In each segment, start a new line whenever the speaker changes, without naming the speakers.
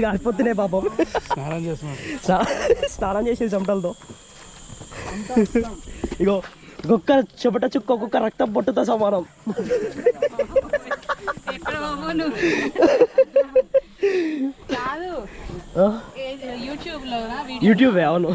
కాలిపోతున్నాయి పాపం. స్నానం చేసే చెమటలతో. ఇగో ఒక్క చెమట చుక్క ఒక్కొక్క రక్తం పొట్టుతో సమానం. యూట్యూబ్ అవును.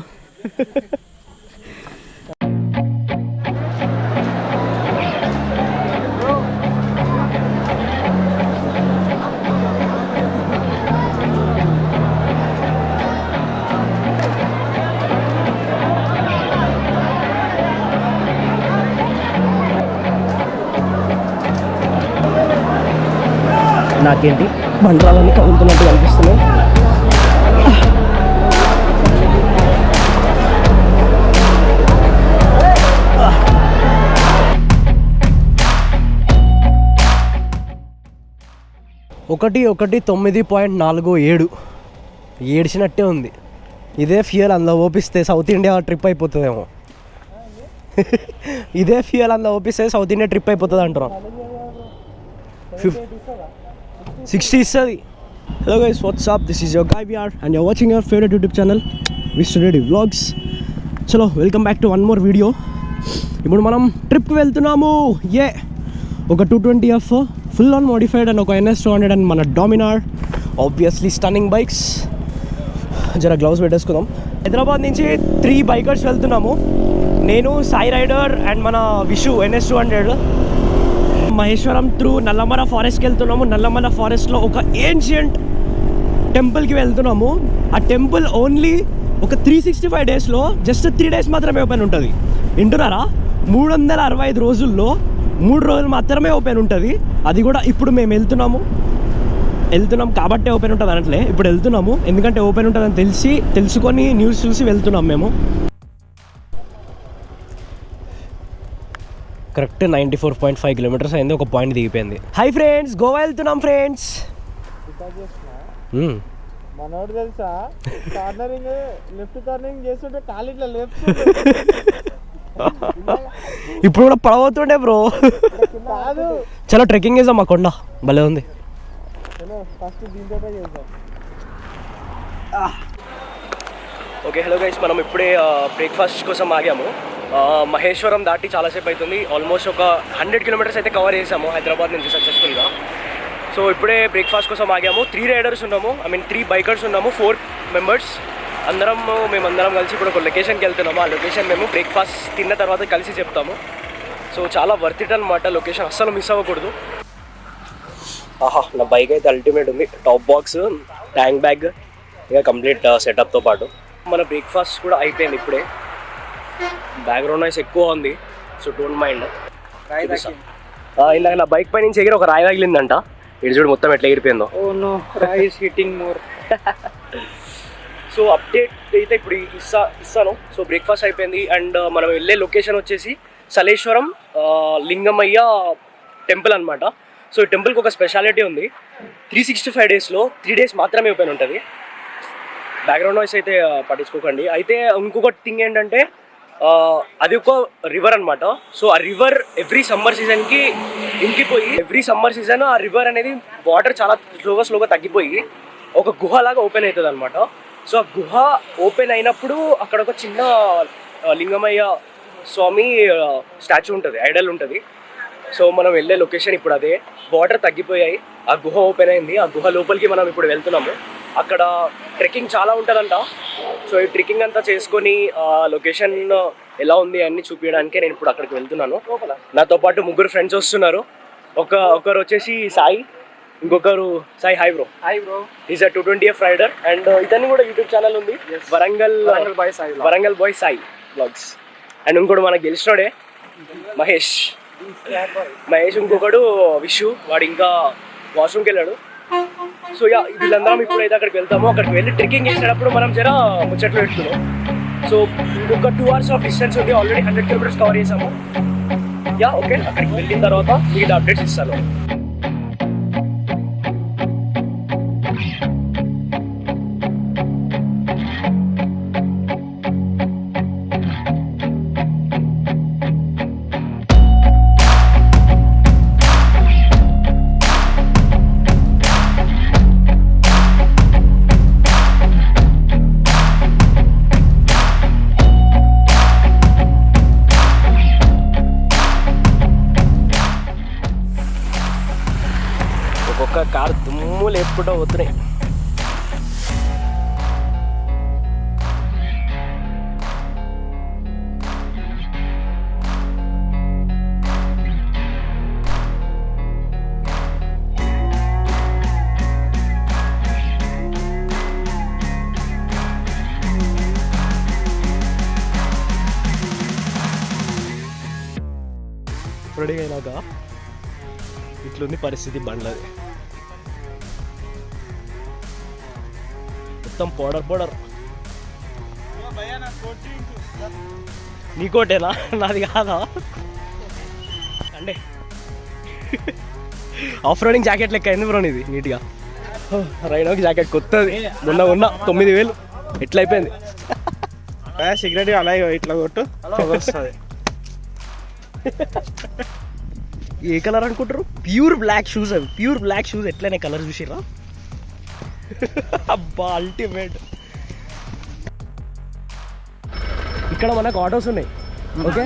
నాకేంటి బండరాలన్నీ కదులుతున్నట్టు కనిపిస్తున్నాయి. ఒకటి 9.47 ఏడ్చినట్టే ఉంది. ఇదే ఫ్యూయల్ అందులో ఓపిస్తే సౌత్ ఇండియా ట్రిప్ అయిపోతుందేమో. ఇదే ఫ్యూయల్ అందులో ఓపిస్తే సౌత్ ఇండియా ట్రిప్ అయిపోతుంది అంటున్నాం. 60 ఇస్తుంది. Hello guys, what's up, this is your guy VR and you're watching your favourite YouTube channel V study vlogs. చలో welcome back to one more video. ఇప్పుడు మనం ట్రిప్కి వెళ్తున్నాము. ఒక 220F full on modified and ఒక NS200 అండ్ మన డామినార్, ఆబ్వియస్లీ స్టన్నింగ్ బైక్స్. జర gloves పెట్టేసుకుందాం. హైదరాబాద్ నుంచి 3 బైకర్స్ వెళ్తున్నాము. నేను, సాయి రైడర్ అండ్ మన విషు NS200. మహేశ్వరం త్రూ నల్లమల ఫారెస్ట్కి వెళ్తున్నాము. నల్లమల ఫారెస్ట్లో ఒక ఏన్షియంట్ టెంపుల్కి వెళ్తున్నాము. ఆ టెంపుల్ ఓన్లీ ఒక 365 డేస్లో జస్ట్ 3 డేస్ మాత్రమే ఓపెన్ ఉంటుంది. వింటున్నారా? 365 రోజుల్లో 3 రోజులు మాత్రమే ఓపెన్ ఉంటుంది. అది కూడా ఇప్పుడు మేము వెళ్తున్నాం కాబట్టే ఓపెన్ ఉంటుంది అనట్లే. ఇప్పుడు వెళ్తున్నాము ఎందుకంటే ఓపెన్ ఉంటుందని తెలుసుకొని న్యూస్ చూసి వెళ్తున్నాం మేము. కరెక్ట్ 94.5 కిలోమీటర్స్ అయింది. ఒక పాయింట్ దిగిపోయింది. హై ఫ్రెండ్స్, గోవా వెళ్తున్నాం ఫ్రెండ్స్.
మనోడు తెలుసా, కార్నరింగ్ లెఫ్ట్ టర్నింగ్ చేస్తుంటే కాలు ఇట్లా లెఫ్ట్.
ఇప్పుడు కూడా పడబోతుండే బ్రో. చలో ట్రెక్కింగ్ చేద్దాం. మా కొండ భలే ఉంది.
ఫస్ట్ దీంతో చేద్దాం.
ఓకే, హలో గైస్, మనం ఇప్పుడే బ్రేక్ఫాస్ట్ కోసం ఆగాము. మహేశ్వరం దాటి చాలాసేపు అవుతుంది. ఆల్మోస్ట్ ఒక 100 కిలోమీటర్స్ అయితే కవర్ చేసాము హైదరాబాద్ నుంచి సక్సెస్ఫుల్గా. సో ఇప్పుడే బ్రేక్ఫాస్ట్ కోసం ఆగాము. 3 రైడర్స్ ఉన్నాము, 3 బైకర్స్ ఉన్నాము, 4 మెంబర్స్. మేమందరం కలిసి ఇప్పుడు ఒక లొకేషన్కి వెళ్తున్నాము. ఆ లొకేషన్ మేము బ్రేక్ఫాస్ట్ తిన్న తర్వాత కలిసి చెప్తాము. సో చాలా వర్త్ ఇట్ అనమాట. లొకేషన్ అస్సలు మిస్ అవ్వకూడదు. నా బైక్ అయితే అల్టిమేట్ ఉంది. టాప్ బాక్స్, ట్యాంక్ బ్యాగ్, ఇక కంప్లీట్ సెటప్తో పాటు. మన బ్రేక్ఫాస్ట్ కూడా అయిపోయింది ఇప్పుడే. బ్యాక్గ్రౌండ్ నాయిస్ ఎక్కువ ఉంది, సో డోంట్ మైండ్. ఇందాక నా బైక్ పై నుంచి ఎగిరి ఒక రాయి తగిలిందంట. ఇటు చూడు మొత్తం ఎట్లా ఎగిరిపోయిందో. సో అప్డేట్ అయితే ఇప్పుడు ఇస్తాను. సో బ్రేక్ఫాస్ట్ అయిపోయింది అండ్ మనం వెళ్ళే లొకేషన్ వచ్చేసి సలేశ్వరం లింగమయ్య టెంపుల్ అనమాట. సో ఈ టెంపుల్కి ఒక స్పెషాలిటీ ఉంది. 365 డేస్లో 3 డేస్ మాత్రమే ఓపెన్ ఉంటుంది. బ్యాక్గ్రౌండ్ నాయిస్ అయితే పట్టించుకోకండి. అయితే ఇంకొక థింగ్ ఏంటంటే అది ఒక రివర్ అనమాట. సో ఆ రివర్ ఎవ్రీ సమ్మర్ సీజన్కి ఇంకిపోయి ఎవ్రీ సమ్మర్ సీజన్ ఆ రివర్ అనేది వాటర్ చాలా స్లోగా తగ్గిపోయి ఒక గుహలాగా ఓపెన్ అవుతుంది అనమాట. సో ఆ గుహ ఓపెన్ అయినప్పుడు అక్కడ ఒక చిన్న లింగమయ్య స్వామి స్టాచ్యూ ఉంటుంది, ఐడల్ ఉంటుంది. సో మనం వెళ్ళే లొకేషన్ ఇప్పుడు అదే. వాటర్ తగ్గిపోయాయి, ఆ గుహ ఓపెన్ అయింది. ఆ గుహ లోపలికి మనం ఇప్పుడు వెళ్తున్నాము. అక్కడ ట్రెక్కింగ్ చాలా ఉంటుందంట. సో ఈ ట్రెక్కింగ్ అంతా చేసుకొని లొకేషన్ ఎలా ఉంది అన్ని చూపించడానికే నేను ఇప్పుడు అక్కడికి వెళ్తున్నాను. నాతో పాటు 3 ఫ్రెండ్స్ వస్తున్నారు. ఒకరు వచ్చేసి సాయి, ఇంకొకరు Sai. Hi bro. Is a 220F rider and ఇతన్ని కూడా యూట్యూబ్ ఛానల్ ఉంది, Warangal boy Sai blogs. And ఇంకోటి మనకు గెలిచినోడే మహేష్. ఇంకొకడు విషు, వాడు ఇంకా వాష్రూమ్కి వెళ్ళాడు. సో వీళ్ళందరం ఇప్పుడైతే అక్కడికి వెళ్తాము. అక్కడికి వెళ్ళి ట్రెక్కింగ్ చేసేటప్పుడు మనం జర ముచ్చట్లు పెడుతున్నాం. సో ఇంకొక 2 hours ఆఫ్ డిస్టెన్స్ ఉంది. ఆల్రెడీ 100 కిలోమీటర్స్ కవర్ చేసాము. ఓకే, అక్కడికి వెళ్ళిన తర్వాత మిగతా అప్డేట్స్ ఇస్తాను. దుమ్ములు ఎప్పుడో పోతున్నాయి. రెడీ అయినాక ఇట్లుంది పరిస్థితి బండ్లది. మొత్తం పౌడర్. నీకోటేనా, నాది కాదా? అంటే ఆఫ్ రోడింగ్ జాకెట్ లెక్క అయింది బ్రో ఇది నీట్గా. రైనోకి జాకెట్ కొత్తది, మొన్న ఉన్న 9,000 ఎట్లా అయిపోయింది.
సిగరెట్ అలాగే ఇట్లా కొట్టు వస్తుంది.
ఏ కలర్ అనుకుంటారు? ప్యూర్ బ్లాక్ షూస్ అవి, ప్యూర్ బ్లాక్ షూస్. ఎట్లనే కలర్ చూసిరా? అబ్బా అల్టిమేట్. ఇక్కడ మనకు ఆటోస్ ఉన్నాయి. ఓకే,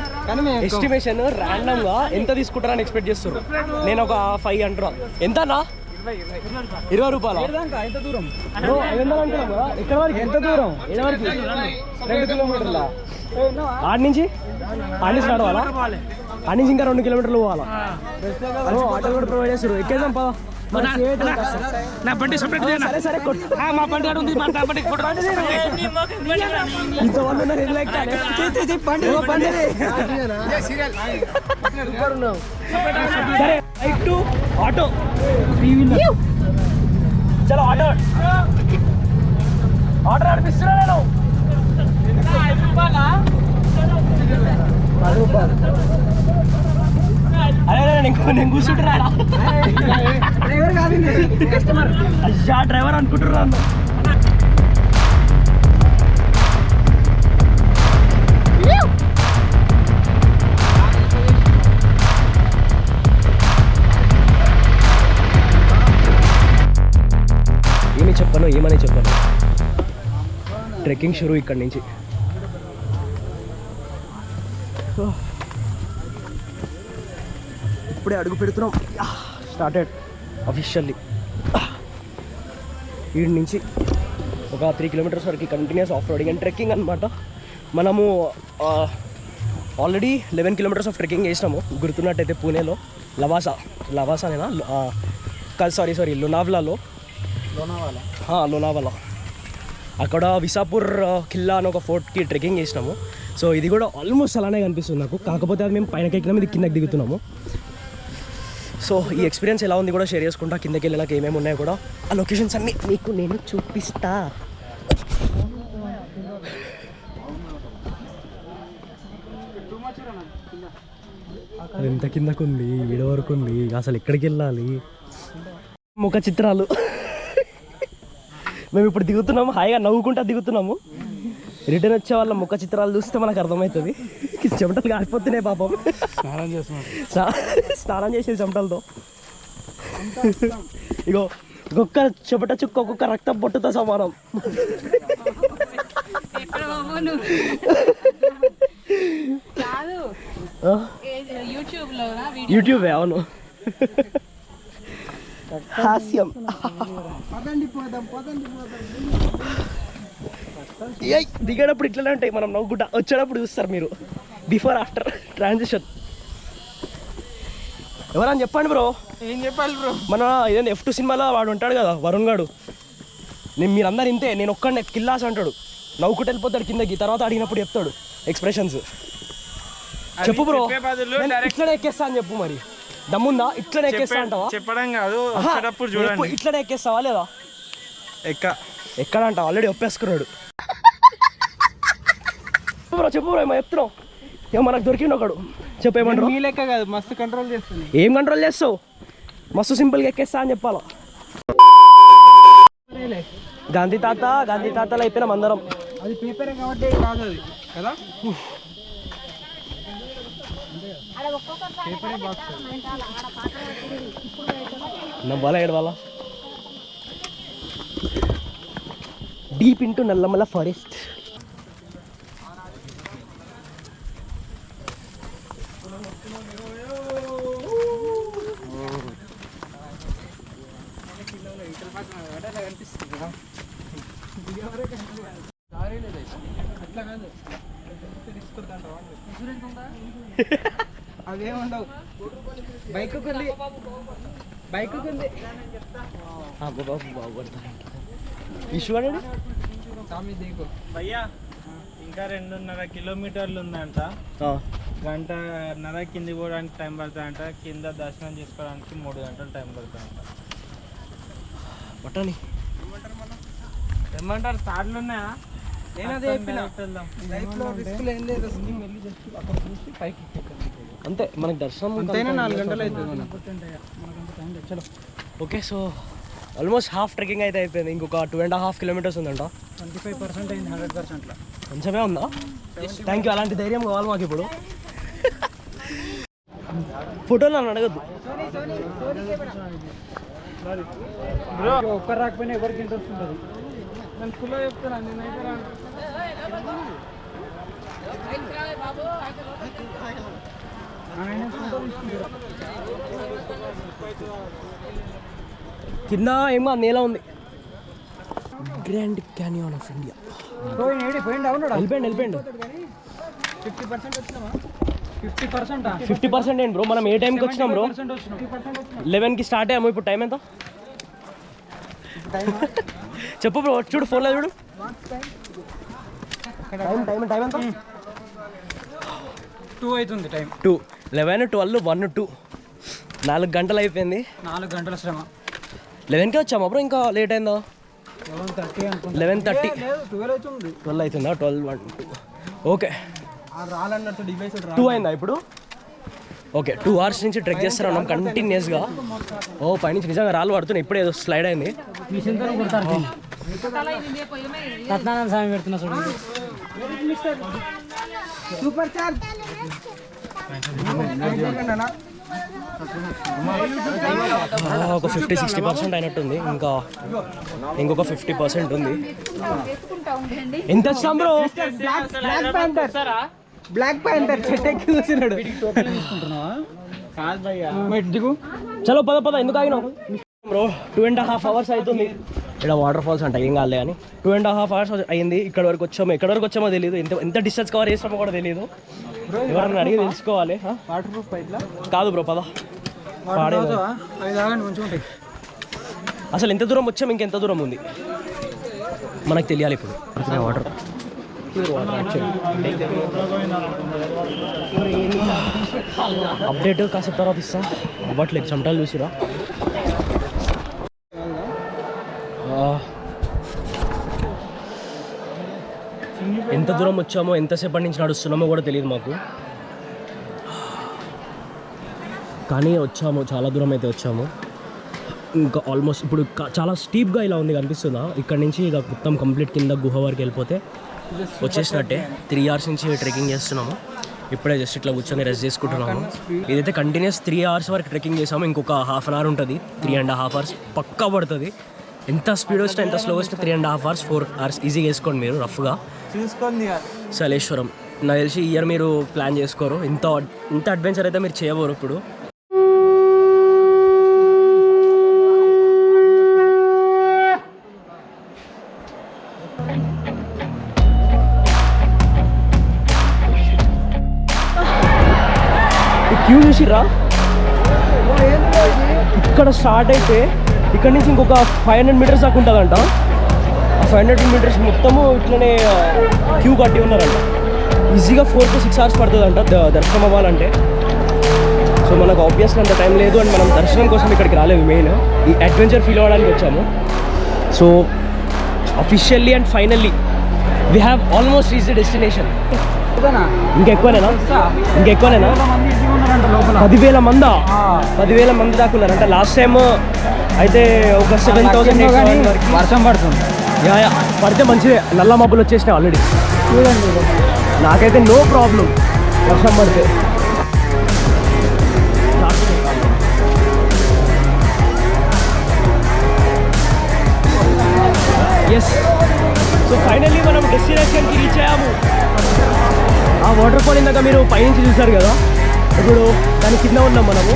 ఎస్టిమేషన్ ర్యాండమ్ గా ఎంత తీసుకుంటారని ఎక్స్పెక్ట్ చేస్తారు? నేను ఒక 5 అంటున్నా. ఎంత అన్నా? 20 రూపాయలు. ఎంత దూరం? 500 అంటున్నాం కదా. ఎక్కడ వరకు? ఎంత దూరం? 2 కిలోమీటర్ల. ఆడి నుంచి నడవాలా? ఆడి నుంచి ఇంకా 2 కిలోమీటర్లు పోవాలా? ఆటో కూడా ప్రొవైడ్ చేస్తారు. ఎక్కేద్దాం పదా. నా బండి సపరేట్. సరే మా బండి ఉంది. ఇంతమంది ఉన్నారు. సరే రైట్ టు ఆటో. చలో ఆటో నడిపిస్తున్నా నేను. 10 రూపాయలు. అరే నేను కూర్చుంటున్నా. అయ్యా డ్రైవర్ అనుకుంటున్నాను. ఏమని చెప్పను. ట్రెక్కింగ్ షురూ ఇక్కడి నుంచి. ఇప్పుడే అడుగు పెడుతున్నాం. Started officially. వీడి నుంచి ఒక 3 కిలోమీటర్స్ వరకు continuous off roading and trekking అనమాట. మనము ఆల్రెడీ 11 కిలోమీటర్స్ ఆఫ్ ట్రెక్కింగ్ చేసినాము గుర్తున్నట్టయితే పూణేలో. లవాసానేనా? సారీ లోనావాలా. అక్కడ విసాపూర్ ఖిల్లా అని ఒక ఫోర్ట్కి ట్రెక్కింగ్ చేసినాము. సో ఇది కూడా ఆల్మోస్ట్ అలానే కనిపిస్తుంది నాకు. కాకపోతే అది మేము పైనకి ఎక్కినాము, ఇది కిందకి దిగుతున్నాము. సో ఈ ఎక్స్పీరియన్స్ ఎలా ఉంది కూడా షేర్ చేసుకుంటా. కిందకి వెళ్ళినాక ఏమేమి ఉన్నాయో కూడా ఆ లొకేషన్స్ అన్నీ మీకు నేను చూపిస్తా. అది ఎంత కిందకు ఉంది, ఏడ వరకు ఉంది, అసలు ఎక్కడికి వెళ్ళాలి? ముఖ చిత్రాలు. మేము ఇప్పుడు దిగుతున్నాము, హాయిగా నవ్వుకుంటా దిగుతున్నాము. రిటర్న్ వచ్చే వాళ్ళ ముఖ చిత్రాలు చూస్తే మనకు అర్థమవుతుంది. చెమటలు కాలిపోతున్నాయి పాపం. స్నానం చేసేది చెమటలతో. ఇగో ఒక్కొక్క చెమట చుక్క ఒక్కొక్క రక్తం పొట్టుతో సమానం. యూట్యూబే, అవును. హాస్యం. దిగేటప్పుడు ఇట్లనే ఉంటాయి, మనం నవ్వుకుంటా. వచ్చేటప్పుడు చూస్తారు మీరు బిఫోర్ ఆఫ్టర్ ట్రాన్సిషన్. ఎవరని చెప్పండి బ్రో.
ఏం చెప్పాలి బ్రో?
మన ఇదేంటి F2 సినిమాలో వాడు ఉంటాడు కదా, వరుణ్ గాడు. మీరందరు ఇంతే, నేను ఒక్కడే కిల్లాస్ అంటాడు, నవ్వుకుంటూ వెళ్ళిపోతాడు కిందకి. తర్వాత అడిగినప్పుడు చెప్తాడు ఎక్స్ప్రెషన్స్. చెప్పు బ్రో, ఇట్లనే ఎక్కేస్తా అని చెప్పు. మరి దమ్ముందా? ఇట్లనే ఎక్కేస్తా అంటావా?
చెప్పడం కాదు, వచ్చేటప్పుడు చూడండి.
ఇట్లనే ఎక్కేస్తావా లేదా? ఎక్కడ అంటావు? ఆల్రెడీ ఒప్పేసుకున్నాడు బ్రో. చెప్పు బ్రో, ఏమో చెప్తున్నావు. ఏమో మనకు దొరికిండు ఒకడు. చెప్పేమంటారు?
మీ లెక్క కాదు, మస్తు కంట్రోల్ చేస్తుంది.
ఏం కంట్రోల్ చేస్తావు? మస్తు సింపుల్గా ఎక్కేస్తా అని చెప్పాలా. గాంధీ తాతలు అయిపోయినాం అందరం.
అది పేపర్ కాబట్టి కాదు అది కదా.
నవ్వాలా ఏడవాలా? Deep into Nallamala forest.
అదేముండవు బైక్ ఉంది భయ్యా ఇంకా 2.5 కిలోమీటర్లు ఉందంట. గంటన్నర కింది పోవడానికి టైం పడుతుందంట. కింద దర్శనం చేసుకోవడానికి 3 గంటలు టైం పడుతుందంట.
పట్టని
ఏమంటారు తాడులు ఉన్నాయా? నేను అదే
అంతే మనకి దర్శనం
అంతైనా 4 గంటలు అవుతుంది.
Okay so almost half trekking అయితే అయిపోయింది. ఇంకొక 2.5 కిలోమీటర్స్ ఉందంట.
25% అయింది 100%లో.
కొంచెమే ఉందా? Thank you. అలాంటి ధైర్యం కావాలి మాకు ఇప్పుడు. ఫోటోలు నన్ను అడగద్దు
బ్రో. ఒక్కరు రాకపోయినా ఎవరికి ఇంట్రెస్ట్ ఉంటుంది. నేను ఫుల్లో చెప్తాను. నేనైతే
కింద ఏమో నేల ఉంది. Grand Canyon of India. వెళ్ళిపోయిండు 50% ఏంటి బ్రో? మనం ఏ టైంకి వచ్చినాం బ్రో? 11కి స్టార్ట్ అయ్యాము. ఇప్పుడు టైం ఎంత చెప్పు బ్రో. చూడు ఫోన్లో చూడు. టైం ఎంత?
2 అవుతుంది టైం.
2, 11, 12, 1, 2 4 గంటలు అయిపోయింది.
4 గంటల శ్రమ.
11కే వచ్చామా బ్రో? ఇంకా లేట్ అయిందా? 11:30. 12 అవుతుందా? 12, 1, 2 ఓకే.
రాలన్నట్టు డివైస్
2 అయిందా ఇప్పుడు? ఓకే 2 hours నుంచి ట్రెక్ చేస్తారు ఉన్నాం కంటిన్యూస్గా. ఓ పైనుంచి నిజంగా రాళ్ళు పడుతున్నాయి. ఇప్పుడే ఏదో స్లైడ్ అయింది.
సత్యనారాయణ స్వామి పెడుతున్నా చూడండి. Super charge.
ఒక 50-60% అయినట్టుంది. ఇంకొక 50% ఉంది. ఎంత వచ్చాం బ్రో?
బ్లాక్ ప్యాంథర్ చెట్టు ఎక్కి కూర్చున్నాడు.
చలో పద. ఎందుకు ఆగినావు బ్రో? 2.5 hours అవుతుంది. ఇక్కడ వాటర్ ఫాల్స్ అంట. ఏం కాలే అని 2.5 hours అయింది. ఇక్కడ వరకు వచ్చామో తెలియదు. ఎంత డిస్టెన్స్ కవర్ చేస్తామో కూడా తెలియదు. ఎవరన్నా అడిగి తెలుసుకోవాలి.
వాటర్ ప్రూఫ్ పైట్లా
కాదు బ్రో పద. అసలు ఎంత దూరం వచ్చాము, ఇంకెంత దూరం ఉంది మనకు తెలియాలి ఇప్పుడు. వాటర్ అప్డేట్ కాసేపు తర్వాత ఇస్తా. అవ్వట్లేదు చెమటలు చూసిరా. ఎంత దూరం వచ్చామో ఎంతసేపటి నుంచి నడుస్తున్నామో కూడా తెలియదు మాకు. కానీ వచ్చాము, చాలా దూరం అయితే వచ్చాము. ఇంకా ఆల్మోస్ట్ ఇప్పుడు చాలా స్టీప్గా ఇలా ఉంది కనిపిస్తుందా? ఇక్కడ నుంచి ఇక మొత్తం కంప్లీట్ కింద గుహ వరకు వెళ్ళిపోతే వచ్చేసినట్టే. 3 hours నుంచి ట్రెక్కింగ్ చేస్తున్నాము. ఇప్పుడే జస్ట్ ఇట్లా కూర్చొని రెస్ట్ చేసుకుంటున్నాము. ఇదైతే కంటిన్యూస్ 3 hours వరకు ట్రెక్కింగ్ చేసాము. ఇంకొక ½ hour ఉంటుంది. 3.5 hours పక్కా పడుతుంది. ఎంత స్పీడ్ వచ్చినా ఎంత స్లో వచ్చినా 3.5 hours 4 hours ఈజీగా వేసుకోండి మీరు రఫ్గా. సలేశ్వరం నాకు తెలిసి ఈ ఇయర్ మీరు ప్లాన్ చేసుకోరు. ఇంత అడ్వెంచర్ అయితే మీరు చేయబోరు ఇప్పుడు. క్యూ చూసిర్రా? ఇక్కడ స్టార్ట్ అయితే ఇక్కడ నుంచి ఇంకొక 500 meters దాకా ఉంటుందంట. ఆ 500 meters మొత్తము ఇట్లనే క్యూ కట్టి ఉన్నారంట. ఈజీగా 4 to 6 hours పడుతుందంట దర్శనం అవ్వాలంటే. సో మనకు ఆబ్వియస్లీ అంత టైం లేదు. అండ్ మనం దర్శనం కోసం ఇక్కడికి రాలేదు. మెయిన్ ఈ అడ్వెంచర్ ఫీల్ అవ్వడానికి వచ్చాము. So officially and finally we have almost reach the destination. ఇంకెక్కువనేనా? 10,000 మందా? 10,000 మంది దాకా ఉన్నారంట. లాస్ట్ టైం అయితే ఒక 7,000
వర్షం పడుతుంది.
యా పడితే మంచిదే. నల్ల మబ్బులు వచ్చేసినాయి ఆల్రెడీ. నాకైతే నో ప్రాబ్లం వర్షం పడితే. ఎస్. సో ఫైనల్లీ మనం డెస్టినేషన్కి రీచ్ అయ్యాము. ఆ వాటర్ ఫాల్ ఇందాక మీరు పైనుంచి చూసారు కదా, ఇప్పుడు దాని కింద ఉన్నాం మనము.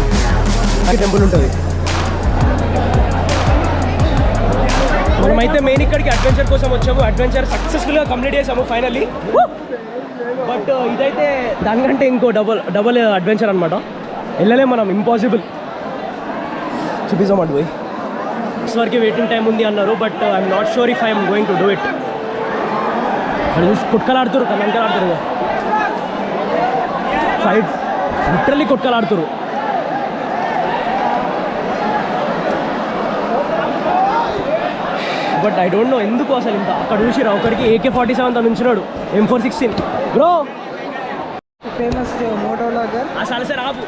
ఆ టెంపుల్ ఉంటుంది. మనమైతే మెయిన్ ఇక్కడికి అడ్వెంచర్ కోసం వచ్చాము. అడ్వెంచర్ సక్సెస్ఫుల్గా కంప్లీట్ చేసాము ఫైనల్లీ. బట్ ఇదైతే దానికంటే ఇంకో డబల్ అడ్వెంచర్ అనమాట. వెళ్ళలేం మనం, ఇంపాసిబుల్. చూపిస్తామంటు పోయి వరకు వెయిటింగ్ టైం ఉంది అన్నారు. But I'm not sure if I'm going to do it. కొట్టుకలాడుతురు, కళ్ళంకలాడుతురు, ఫైట్ లిటరల్లీ కొట్టుకలాడుతురు. బట్ ఐ డోంట్ నో ఎందుకు అసలు ఇంత. అక్కడ చూసిరా ఒకరికి AK-47 తను ఉంచినాడు, M416. Bro
famous moto vlogger
అసలు సార్ ఆపు.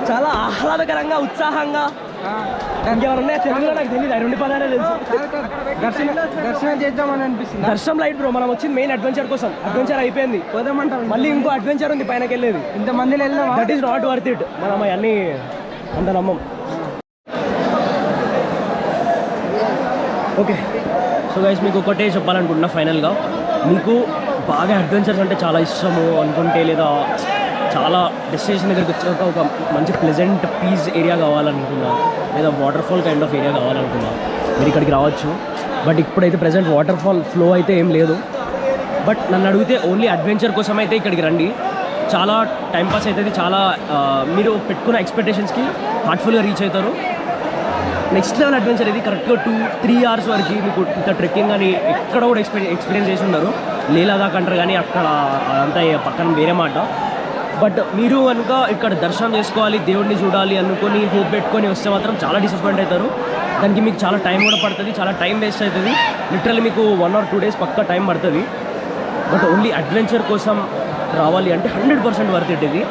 చాలా ఆహ్లాదకరంగా, ఉత్సాహంగా. ఇంకెవరున్నాయో తెలుగులో నాకు తెలియదు, 2 పదాలే తెలుసు.
దర్శనం చేద్దామని అనిపిస్తుంది.
దర్శనం లైట్ బ్రో, మనం వచ్చింది మెయిన్ అడ్వెంచర్ కోసం. అడ్వెంచర్ అయిపోయింది,
పోదామంటాం.
మళ్ళీ ఇంకో అడ్వెంచర్ ఉంది పైనకి వెళ్ళేది.
ఇంతమందిలో వెళ్ళినా
that is not worth it. మనం అవన్నీ అంత నమ్మం. ఓకే, సో గైస్ మీకు ఒకటే చెప్పాలనుకుంటున్నా ఫైనల్గా. మీకు బాగా అడ్వెంచర్స్ అంటే చాలా ఇష్టము అనుకుంటే, లేదా చాలా డెస్టినేషన్ దగ్గరికి వచ్చాక ఒక మంచి ప్లెజెంట్ పీస్ ఏరియా కావాలనుకున్నా, లేదా waterfall kind of area కావాలనుకున్నా, మీరు ఇక్కడికి రావచ్చు. బట్ ఇప్పుడైతే ప్రజెంట్ వాటర్ ఫాల్ ఫ్లో అయితే ఏం లేదు. బట్ నన్ను అడిగితే ఓన్లీ అడ్వెంచర్ కోసం అయితే ఇక్కడికి రండి. చాలా టైంపాస్ అవుతుంది. చాలా మీరు పెట్టుకున్న ఎక్స్పెక్టేషన్స్కి హార్ట్ఫుల్గా రీచ్ అవుతారు. నెక్స్ట్ లెవెల్ అడ్వెంచర్ ఇది. కరెక్ట్గా 2-3 hours వరకు మీకు ఇంత ట్రెక్కింగ్ అని ఎక్కడ కూడా ఎక్స్పీరియన్స్ చేసి ఉన్నారు. లే లదాఖ్ అంటారు కానీ అక్కడ అదంతా పక్కన వేరే మాట. బట్ మీరు కనుక ఇక్కడ దర్శనం చేసుకోవాలి, దేవుడిని చూడాలి అనుకొని హోప్ పెట్టుకొని వస్తే మాత్రం చాలా డిసప్పాయింట్ అవుతారు. దానికి మీకు చాలా టైం కూడా పడుతుంది, చాలా టైం వేస్ట్ అవుతుంది. లిటరల్లీ మీకు 1 or 2 days పక్కా టైం పడుతుంది. బట్ ఓన్లీ అడ్వెంచర్ కోసం రావాలి అంటే 100% వర్త్ ఇట్ ఇది.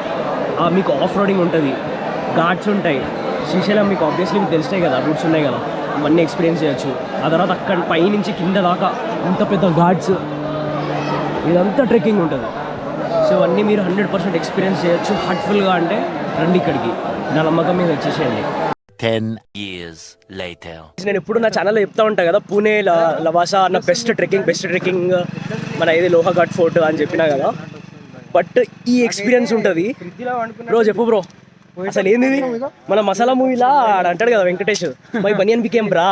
మీకు ఆఫ్ రోడింగ్ ఉంటుంది, ఘాట్స్ ఉంటాయి. శ్రీశైలం మీకు ఆబ్వియస్లీ మీకు తెలిసినాయి కదా, రూట్స్ ఉన్నాయి కదా, ఇవన్నీ ఎక్స్పీరియన్స్ చేయొచ్చు. ఆ తర్వాత అక్కడ పైనుంచి కింద దాకా ఇంత పెద్ద ఘాట్స్, ఇదంతా ట్రెక్కింగ్ ఉంటుంది. సో అన్నీ మీరు 100% ఎక్స్పీరియన్స్ చేయొచ్చు హార్ట్ఫుల్గా. అంటే రండి ఇక్కడికి, నా నమ్మకం మీద వచ్చేసేయండి.
10 years later.
నేను ఎప్పుడు నా ఛానల్లో చెప్తా ఉంటాను కదా, పూణే లవాసా అన్న బెస్ట్ ట్రెక్కింగ్ మన ఇది లోహఘాట్ ఫోర్ట్ అని చెప్పినా కదా. బట్ ఈ ఎక్స్పీరియన్స్ ఉంటుంది బ్రో. చెప్పు బ్రో, అసలు ఏంది ఇది? మన మసాలా మూవీలా అంటాడు కదా వెంకటేష్, మై బనియన్ బికేమ్ బ్రా.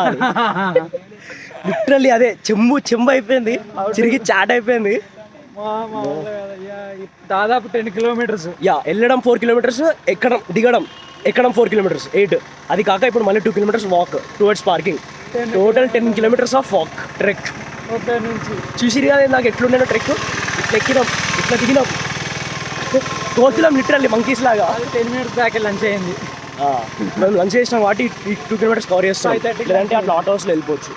లిటరల్లీ అదే చెంబు అయిపోయింది, చిరిగి చాట్ అయిపోయింది.
దాదాపు 10 kilometers.
వెళ్ళడం 4 kilometers, దిగడం 4 kilometers, 8. అది కాక ఇప్పుడు మళ్ళీ 2 kilometers walk towards parking. Total 10 kilometers of walk trek. చూసిరు కదా నాకు ఎట్లుండే ట్రెక్. ఇట్లా ఎక్కినాం, ఇట్లా దిగినాం, తోచులాం లిటరల్లీ మంకీస్ లాగా.
10 minutes బ్యాక్ లంచ్ అయింది.
మేము లంచ్ చేసినాం కాబట్టి 2 kilometers కవర్ చేస్తాం. లేదంటే అట్లా ఆటో హౌస్లో వెళ్ళిపోవచ్చు.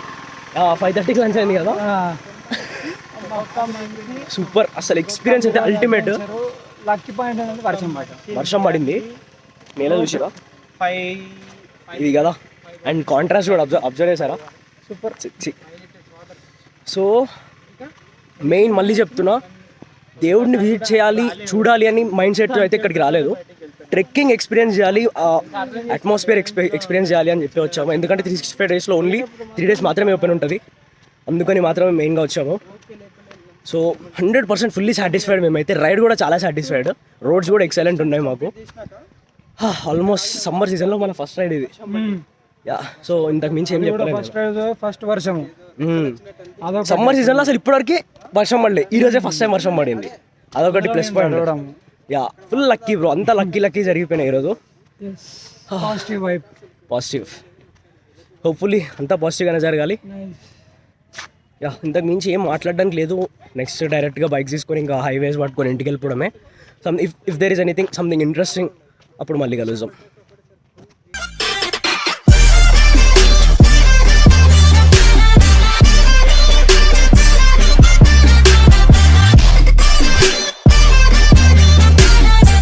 5:30కి లంచ్ అయింది కదా. సూపర్, అసలు ఎక్స్పీరియన్స్ అయితే అల్టిమేట్.
లక్కీ పాయింట్ అనేది
వర్షం పడింది, నేల చూసిరా
5
ఇది కదా. అండ్ కాంట్రాస్ట్ కూడా అబ్జర్వ్ చేశారా? సూపర్. సో మెయిన్ మళ్ళీ చెప్తున్నా, దేవుడిని విజిట్ చేయాలి, చూడాలి అని మైండ్ సెట్ అయితే ఇక్కడికి రాలేదు. ట్రెక్కింగ్ ఎక్స్పీరియన్స్ చేయాలి, అట్మాస్ఫియర్ ఎక్స్పీరియన్స్ చేయాలి అని చెప్పి వచ్చాము. ఎందుకంటే 365 daysలో ఓన్లీ 3 days మాత్రమే ఓపెన్ ఉంటుంది, అందుకని మాత్రమే మెయిన్గా వచ్చాము. సో 100% ఫుల్లీ సాటిస్ఫైడ్ మేమైతే. రైడ్ కూడా చాలా సాటిస్ఫైడ్, రోడ్స్ కూడా ఎక్సలెంట్ ఉన్నాయి మాకు. ఆల్మోస్ట్ సమ్మర్ సీజన్లో మన ఫస్ట్ రైడ్ ఇది. సో ఇంతకు మించి ఏం చెప్పలేదు.
ఫస్ట్ వర్షం
సమ్మర్ సీజన్లో అసలు ఇప్పటివరకు వర్షం పడలేదు. ఈ రోజే ఫస్ట్ టైం వర్షం పడింది, అదొకటి plus point. Full lucky bro, అంతా లక్కీ జరిగిపోయినాయి ఈరోజు. పాజిటివ్, హోప్ఫుల్లీ అంతా పాజిటివ్గానే జరగాలి. ఇంతకు మించి ఏం మాట్లాడడానికి లేదు. నెక్స్ట్ డైరెక్ట్గా బైక్స్ తీసుకొని ఇంకా హైవేస్ పట్టుకొని ఇంటికి వెళ్ళిపోవడమే. If there is anything something interesting అప్పుడు మళ్ళీ కలుద్దాం.